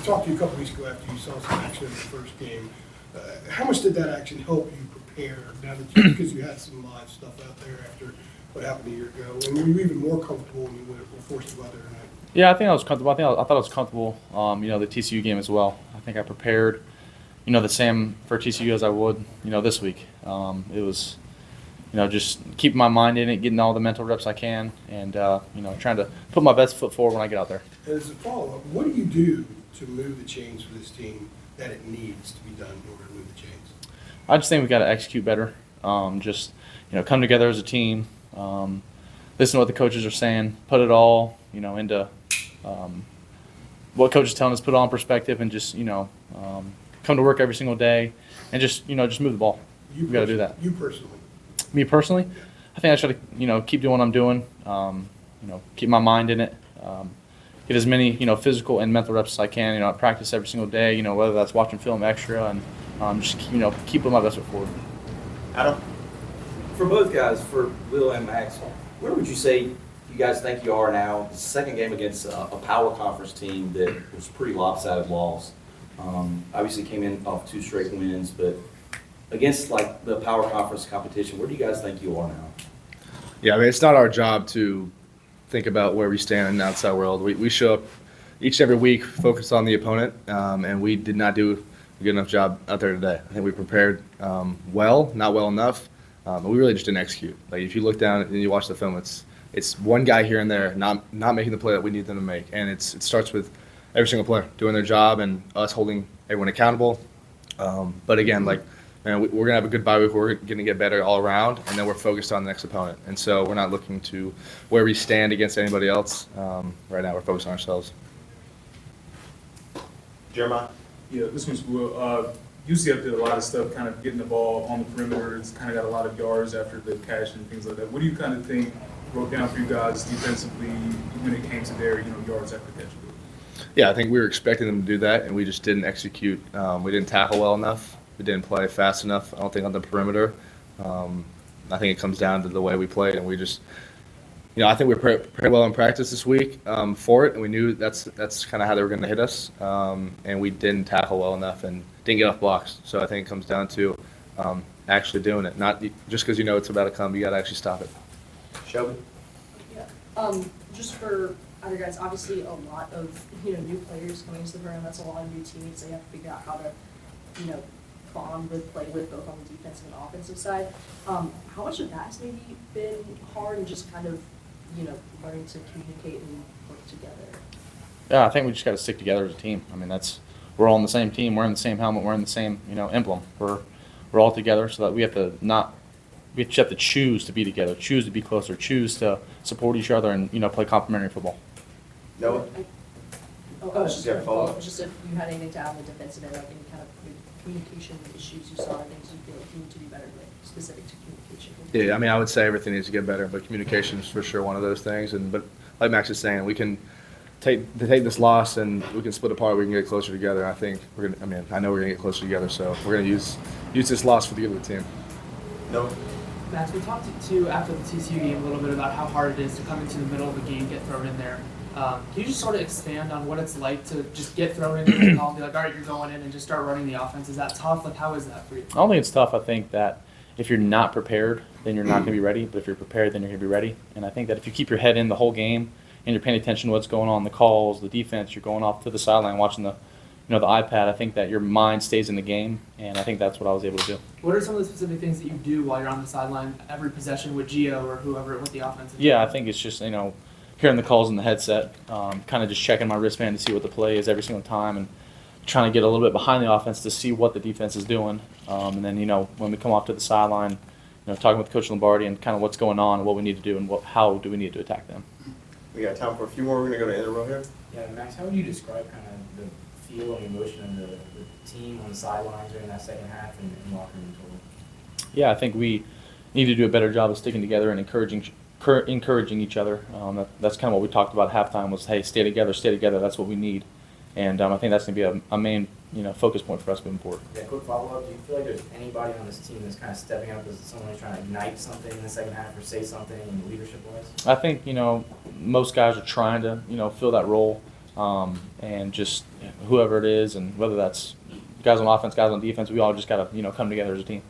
talked to you a couple weeks ago after you saw some action in the first game. How much did that action help you prepare now that because you had some live stuff out there after what happened a year ago? And were you even more comfortable when you were forced to go out there tonight? Yeah, I think I was comfortable. I thought I was comfortable, the TCU game as well. I think I prepared, the same for TCU as I would, this week. It was, just keeping my mind in it, getting all the mental reps I can, and, trying to put my best foot forward when I get out there. As a follow-up, what do you do to move the chains for this team that it needs to be done in order to move the chains? I just think we got to execute better. Come together as a team, listen to what the coaches are saying, put it all, into what coach is telling us, put it all in perspective, and just, come to work every single day and just move the ball. We got to do that. You personally? Me personally, I think I try to, keep doing what I'm doing, keep my mind in it, get as many, physical and mental reps as I can, I practice every single day, whether that's watching film extra and, just, keep putting my best foot forward. Adam? For both guys, for Will and Max, where would you say you guys think you are now? The second game against a power conference team that was pretty lopsided loss. Obviously came in off 2 straight wins, but against like the power conference competition, where do you guys think you are now? Yeah, I mean, it's not our job to think about where we stand in the outside world. We show up each and every week focused on the opponent, and we did not do a good enough job out there today. I think we prepared well, not well enough, but we really just didn't execute. Like if you look down and you watch the film, it's one guy here and there not making the play that we need them to make, and it starts with every single player doing their job and us holding everyone accountable. But again, we're going to have a good bye week. We're going to get better all around, and then we're focused on the next opponent. And so we're not looking to where we stand against anybody else. Right now we're focused on ourselves. Jeremiah? Yeah, this one's Will. UCF did a lot of stuff kind of getting the ball on the perimeter. It's kind of got a lot of yards after the catch and things like that. What do you kind of think broke down for you guys defensively when it came to their yards after catch? Yeah, I think we were expecting them to do that, and we just didn't execute. We didn't tackle well enough. We didn't play fast enough, I don't think, on the perimeter. I think it comes down to the way we played, and we just, I think we prepared well in practice this week for it, and we knew that's kind of how they were going to hit us, and we didn't tackle well enough and didn't get off blocks. So I think it comes down to actually doing it, not just because it's about to come, you got to actually stop it. Shelby? Yeah. Just for other guys, obviously a lot of new players coming into the program. That's a lot of new teammates. So you have to figure out how to bond with, play with both on the defensive and offensive side. How much of that has maybe been hard and just kind of learning to communicate and work together? Yeah, I think we just got to stick together as a team. I mean, we're all on the same team. We're in the same helmet. We're in the same emblem. We're all together, so that we have to choose to be together, choose to be closer, choose to support each other, and play complementary football. Noah? Just if you had anything to add on the defensive end, like any kind of communication issues you saw, things you feel like you need to be better with, specific to communication. Yeah, I mean, I would say everything needs to get better, but communication is for sure one of those things. But like Max is saying, we can take this loss and we can split apart. We can get closer together. I think I know we're gonna get closer together. So we're gonna use this loss for the good of the team. No. Max, we talked to after the TCU game a little bit about how hard it is to come into the middle of the game, get thrown in there. Can you just sort of expand on what it's like to just get thrown in and call and be like, all right, you're going in, and just start running the offense? Is that tough? Like, how is that for you? I don't think it's tough. I think that if you're not prepared, then you're not going to be ready. But if you're prepared, then you're going to be ready. And I think that if you keep your head in the whole game and you're paying attention to what's going on, the calls, the defense, you're going off to the sideline watching the iPad, I think that your mind stays in the game, and I think that's what I was able to do. What are some of the specific things that you do while you're on the sideline every possession with Gio or whoever with the offense? Yeah, I think it's just, hearing the calls in the headset, kind of just checking my wristband to see what the play is every single time, and trying to get a little bit behind the offense to see what the defense is doing. And then, when we come off to the sideline, talking with Coach Lombardi and kind of what's going on and what we need to do and how do we need to attack them. We got time for a few more. We're going to go to Ender row here. Yeah, Max, how would you describe kind of the feel and emotion of the team on the sidelines during that second half and locker room total? Yeah, I think we need to do a better job of sticking together and encouraging each other. That's kind of what we talked about at halftime was, hey, stay together, that's what we need. And I think that's going to be a main focus point for us moving forward. Yeah, quick follow-up. Do you feel like there's anybody on this team that's kind of stepping up as someone who's trying to ignite something in the second half or say something in leadership-wise? I think, most guys are trying to, fill that role. and just whoever it is, and whether that's guys on offense, guys on defense, we all just got to come together as a team.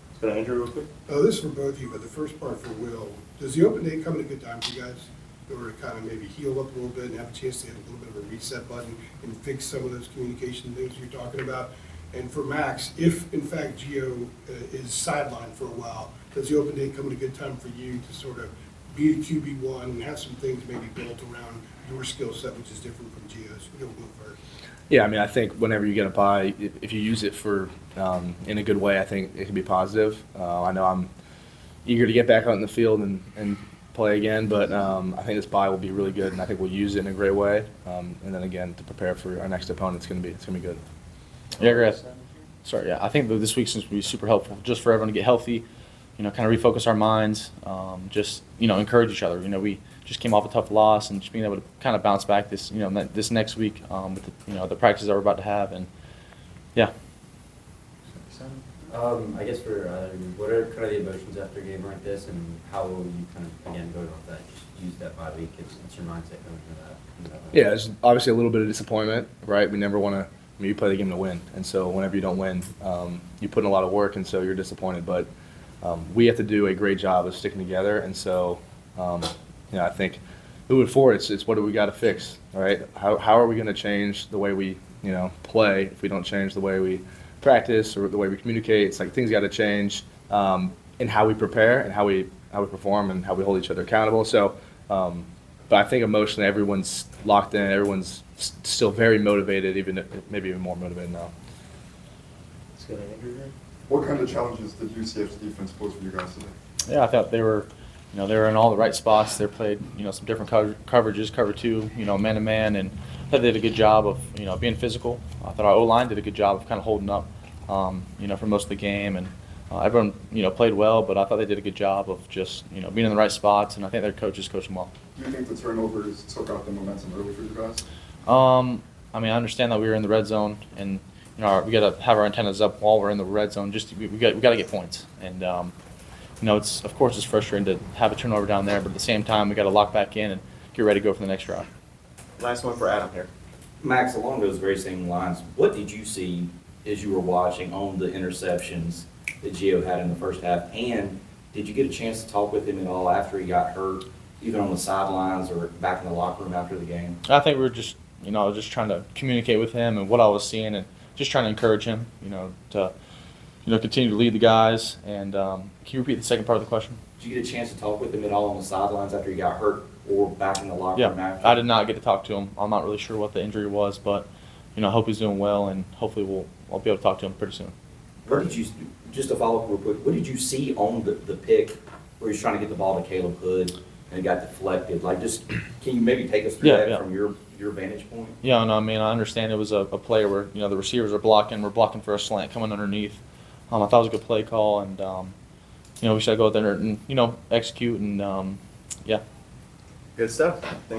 Let's go to Andrew real quick. This is for both of you, but the first part for Will. Does the open day come at a good time for you guys? Or to kind of maybe heal up a little bit and have a chance to hit a little bit of a reset button and fix some of those communication things you're talking about? And for Max, if in fact Gio is sidelined for a while, does the open day come at a good time for you to sort of be the QB1 and have some things maybe built around your skill set, which is different from Gio's? You'll go first. Yeah, I mean, I think whenever you get a bye, if you use it for in a good way, I think it can be positive. I know I'm eager to get back out in the field and play again, but I think this bye will be really good, and I think we'll use it in a great way. And then again, to prepare for our next opponent, it's gonna be good. Yeah, great. Sorry, yeah, I think that this week's going to be super helpful just for everyone to get healthy, kind of refocus our minds, just, encourage each other. We just came off a tough loss, and just being able to kind of bounce back this, this next week with the practices that we're about to have, and yeah. I guess what are kind of the emotions after a game like this, and how will you kind of, again, go off that, just use that bye week, it's your mindset going into that? Yeah, there's obviously a little bit of disappointment, right? We never want to. You play the game to win, and so whenever you don't win, you put in a lot of work, and so you're disappointed. But we have to do a great job of sticking together, and so I think moving forward, it's what do we got to fix, all right? How are we going to change the way we play if we don't change the way we practice or the way we communicate? It's like things got to change in how we prepare and how we perform and how we hold each other accountable. So, but I think emotionally everyone's locked in, everyone's still very motivated, maybe even more motivated now. Let's go to Andrew then. What kind of challenges did UCF's defense pose for you guys today? Yeah, I thought they were in all the right spots. They played, some different coverages, cover two, man-to-man, and I thought they did a good job of, being physical. I thought our O-line did a good job of kind of holding up, for most of the game, and everyone, played well, but I thought they did a good job of just, being in the right spots, and I think their coaches coached them well. Do you think the turnovers took out the momentum early for you guys? I understand that we were in the red zone, and we got to have our antennas up while we're in the red zone. Just we got to get points, and it's of course it's frustrating to have a turnover down there, but at the same time we got to lock back in and get ready to go for the next drive. Last one for Adam here. Max, along those very same lines, what did you see as you were watching on the interceptions that Gio had in the first half, and did you get a chance to talk with him at all after he got hurt, either on the sidelines or back in the locker room after the game? I think we were just just trying to communicate with him and what I was seeing, and just trying to encourage him, to continue to lead the guys. And can you repeat the second part of the question? Did you get a chance to talk with him at all on the sidelines after he got hurt or back in the locker room Yeah, after? I did not get to talk to him. I'm not really sure what the injury was, but I hope he's doing well, and hopefully I'll be able to talk to him pretty soon. What did you, just to follow up real quick, what did you see on the pick where he was trying to get the ball to Caleb Hood and it got deflected? Like, just can you maybe take us through that from your vantage point? Yeah, no, I understand it was a play where the receivers are blocking. We're blocking for a slant coming underneath. I thought it was a good play call, and we should go out there and execute, and yeah. Good stuff. Thanks.